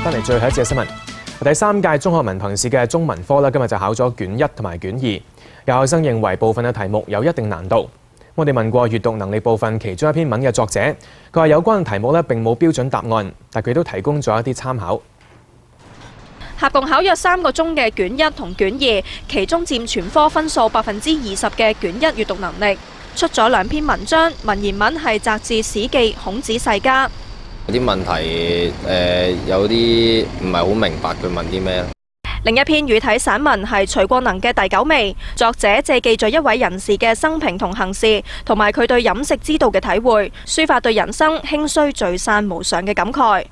翻嚟最後一節嘅新聞。第3屆中學文憑試嘅中文科今日就考咗卷1同埋卷2。有學生認為部分嘅題目有一定難度。我哋問過閱讀能力部分其中一篇文嘅作者，佢話有關嘅題目並冇標準答案，但佢都提供咗一啲參考。合共考約3個鐘嘅卷1同卷2，其中佔全科分數20%嘅卷1閱讀能力，出咗2篇文章，文言文係摘自《史記·孔子世家》。啲問題有啲唔係好明白佢問啲咩。另一篇語體散文係徐國能嘅《第九味》，作者借記咗一位人士嘅生平同行事，同埋佢對飲食之道嘅體會，抒發對人生興衰聚散無常嘅感慨。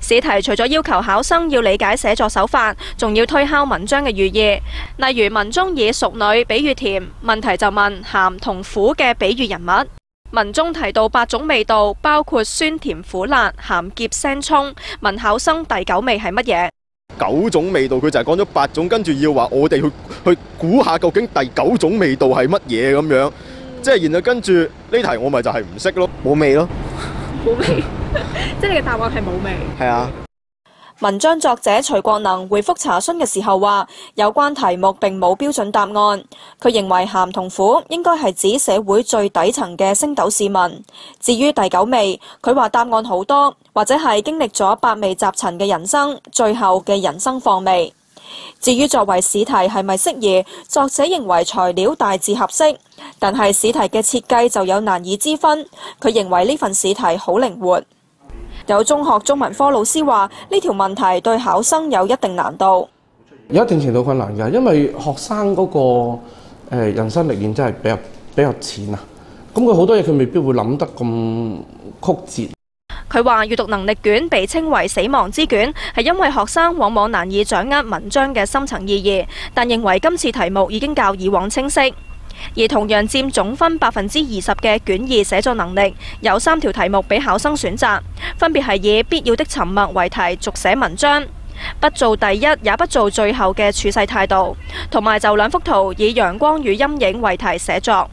試題除咗要求考生要理解寫作手法，仲要推敲文章嘅寓意。例如文中以淑女比喻甜，問題就問鹹同苦嘅比喻人物。文中提到8種味道，包括酸甜苦辣、鹹澀腥蔥。問考生第9味係乜嘢？9種味道，佢就係講咗8種，跟住要話我哋去估下究竟第9種味道係乜嘢咁樣，即係然後跟住呢題我咪就係唔識咯，冇味咯，冇味，即係你嘅答案係冇味。係啊。文章作者徐國能回覆查詢嘅時候話，有關題目並冇標準答案。佢認為鹹同苦應該係指社會最底層嘅星斗市民。至於第9味，佢話答案好多，或者係經歷咗百味雜陳嘅人生，最後嘅人生況味。至於作為試題係咪適宜，作者認為材料大致合適，但係試題嘅設計就有難易之分。佢認為呢份試題好靈活。有中學中文科老師話：呢條問題對考生有一定難度，有一定程度困難㗎，因為學生嗰個人生歷練真係比較淺啊。咁佢好多嘢佢未必會諗得咁曲折。佢話閱讀能力卷被稱為死亡之卷，係因為學生往往難以掌握文章嘅深層意義，但認為今次題目已經較以往清晰。而同樣佔總分20%嘅卷2寫作能力，有3條題目俾考生選擇，分別係以必要的沉默為題續寫文章，不做第一也不做最後嘅處世態度，同埋就2幅圖以陽光與陰影為題寫作。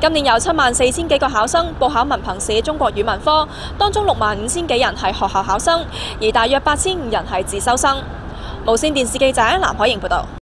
今年有74000幾個考生報考文憑試中國語文科，當中65000幾人係學校考生，而大約8500人係自修生。無線電視記者藍海瑩報道。